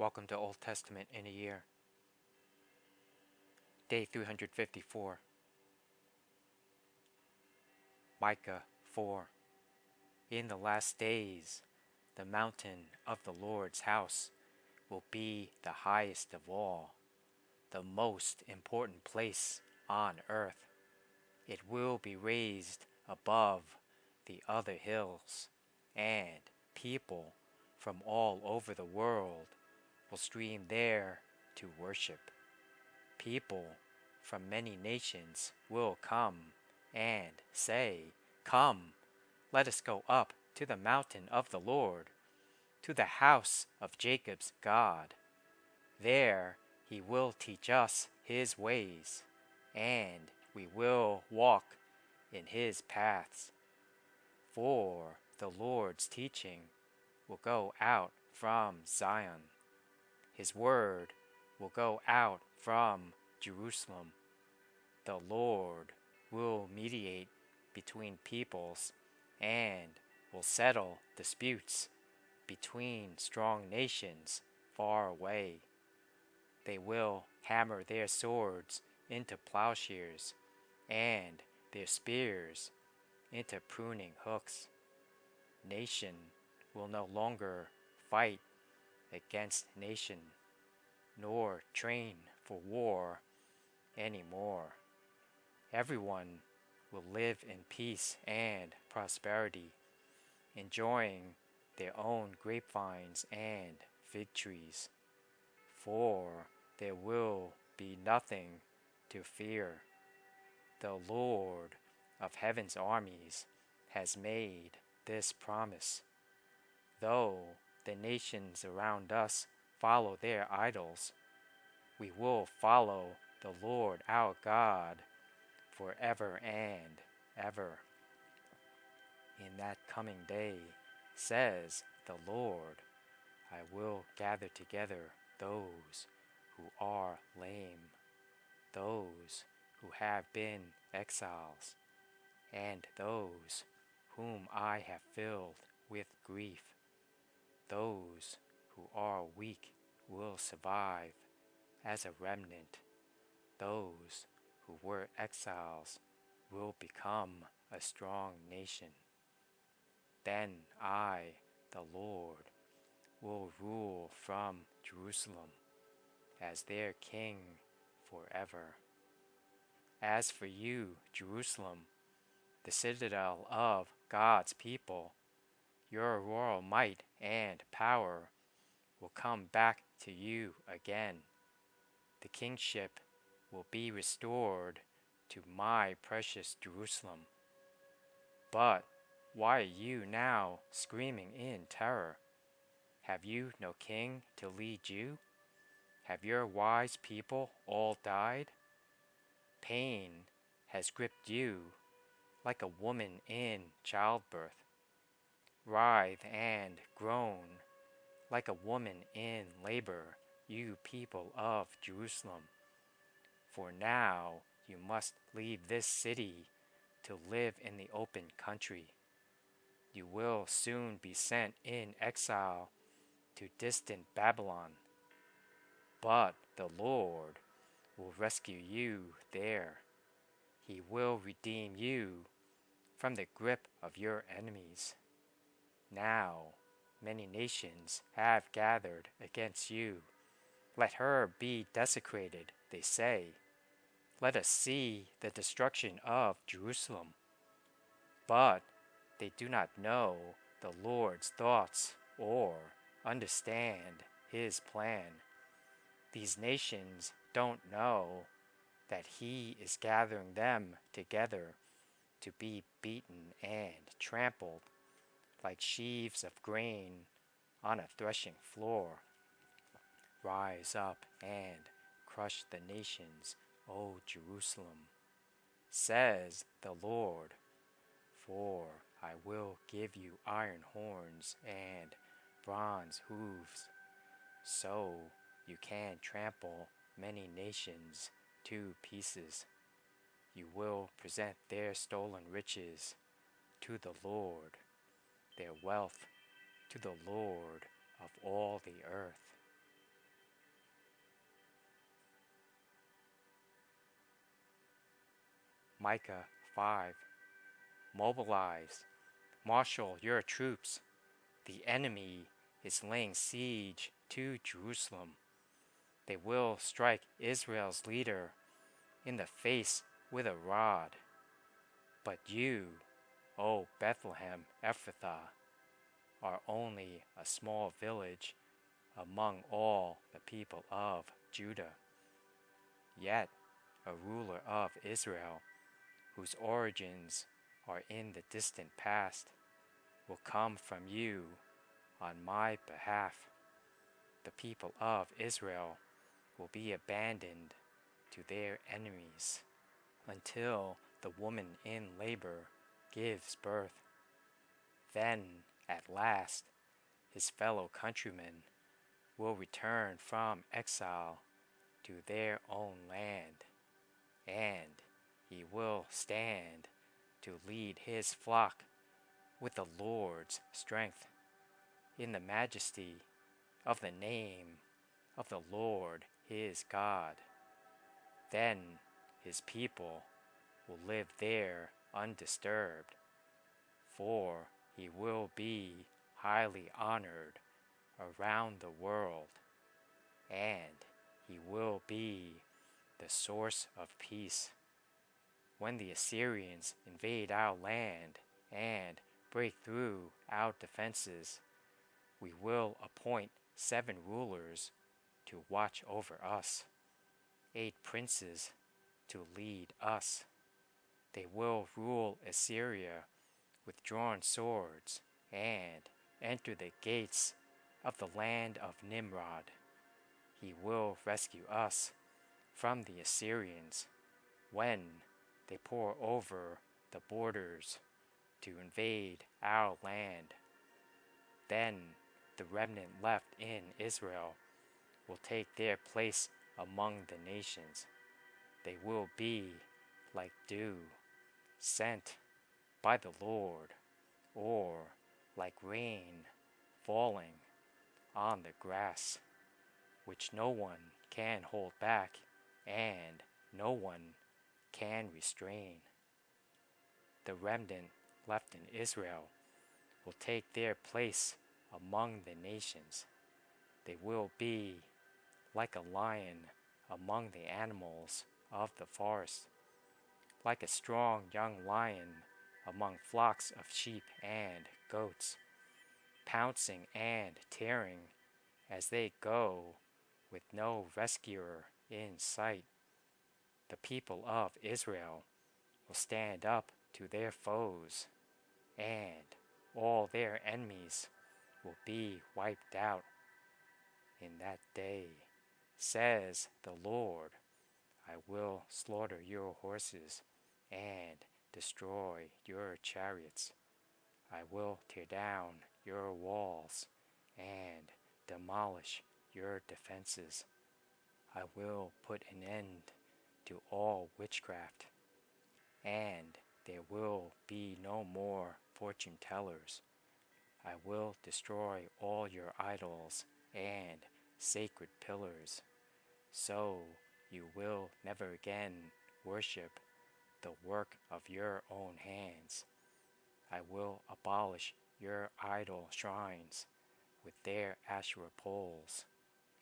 Welcome to Old Testament in a Year. Day 354. Micah 4. In the last days, the mountain of the Lord's house will be the highest of all, the most important place on earth. It will be raised above the other hills, and people from all over the world will stream there to worship. People from many nations will come and say, "Come, let us go up to the mountain of the Lord, to the house of Jacob's God. There he will teach us his ways, and we will walk in his paths." For the Lord's teaching will go out from Zion. His word will go out from Jerusalem. The Lord will mediate between peoples and will settle disputes between strong nations far away. They will hammer their swords into plowshares and their spears into pruning hooks. Nation will no longer fight against nation, nor train for war anymore. Everyone will live in peace and prosperity, enjoying their own grapevines and fig trees, for there will be nothing to fear. The Lord of heaven's armies has made this promise. Though the nations around us follow their idols, we will follow the Lord our God forever and ever. In that coming day, says the Lord, I will gather together those who are lame, those who have been exiles, and those whom I have filled with grief. Those who are weak will survive as a remnant. Those who were exiles will become a strong nation. Then I, the Lord, will rule from Jerusalem as their king forever. As for you, Jerusalem, the citadel of God's people, your royal might and power will come back to you again. The kingship will be restored to my precious Jerusalem. But why are you now screaming in terror? Have you no king to lead you? Have your wise people all died? Pain has gripped you like a woman in childbirth. Writhe and groan like a woman in labor, you people of Jerusalem. For now you must leave this city to live in the open country. You will soon be sent in exile to distant Babylon. But the Lord will rescue you there. He will redeem you from the grip of your enemies. Now many nations have gathered against you. Let her be desecrated, they say. Let us see the destruction of Jerusalem. But they do not know the Lord's thoughts or understand his plan. These nations don't know that he is gathering them together to be beaten and trampled like sheaves of grain on a threshing floor. Rise up and crush the nations, O Jerusalem, says the Lord, for I will give you iron horns and bronze hooves, so you can trample many nations to pieces. You will present their stolen riches to the Lord, their wealth to the Lord of all the earth. Micah 5. Mobilize, marshal your troops. The enemy is laying siege to Jerusalem. They will strike Israel's leader in the face with a rod. But you, O Bethlehem Ephrathah, are only a small village among all the people of Judah. Yet a ruler of Israel, whose origins are in the distant past, will come from you on my behalf. The people of Israel will be abandoned to their enemies until the woman in labor gives birth. Then, at last, his fellow countrymen will return from exile to their own land, and he will stand to lead his flock with the Lord's strength, in the majesty of the name of the Lord his God. Then his people will live there undisturbed, for he will be highly honored around the world, and he will be the source of peace. When the Assyrians invade our land and break through our defenses, we will appoint 7 rulers to watch over us, 8 princes to lead us. They will rule Assyria with drawn swords and enter the gates of the land of Nimrod. He will rescue us from the Assyrians when they pour over the borders to invade our land. Then the remnant left in Israel will take their place among the nations. They will be like dew sent by the Lord, or like rain falling on the grass, which no one can hold back and no one can restrain. The remnant left in Israel will take their place among the nations. They will be like a lion among the animals of the forest, like a strong young lion among flocks of sheep and goats, pouncing and tearing as they go with no rescuer in sight. The people of Israel will stand up to their foes, and all their enemies will be wiped out. In that day, says the Lord, I will slaughter your horses and destroy your chariots. I will tear down your walls and demolish your defenses. I will put an end to all witchcraft, and there will be no more fortune tellers. I will destroy all your idols and sacred pillars, so you will never again worship the work of your own hands. I will abolish your idol shrines with their Asherah poles,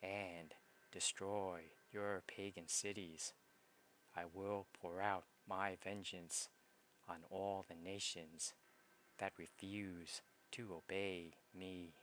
and destroy your pagan cities. I will pour out my vengeance on all the nations that refuse to obey me.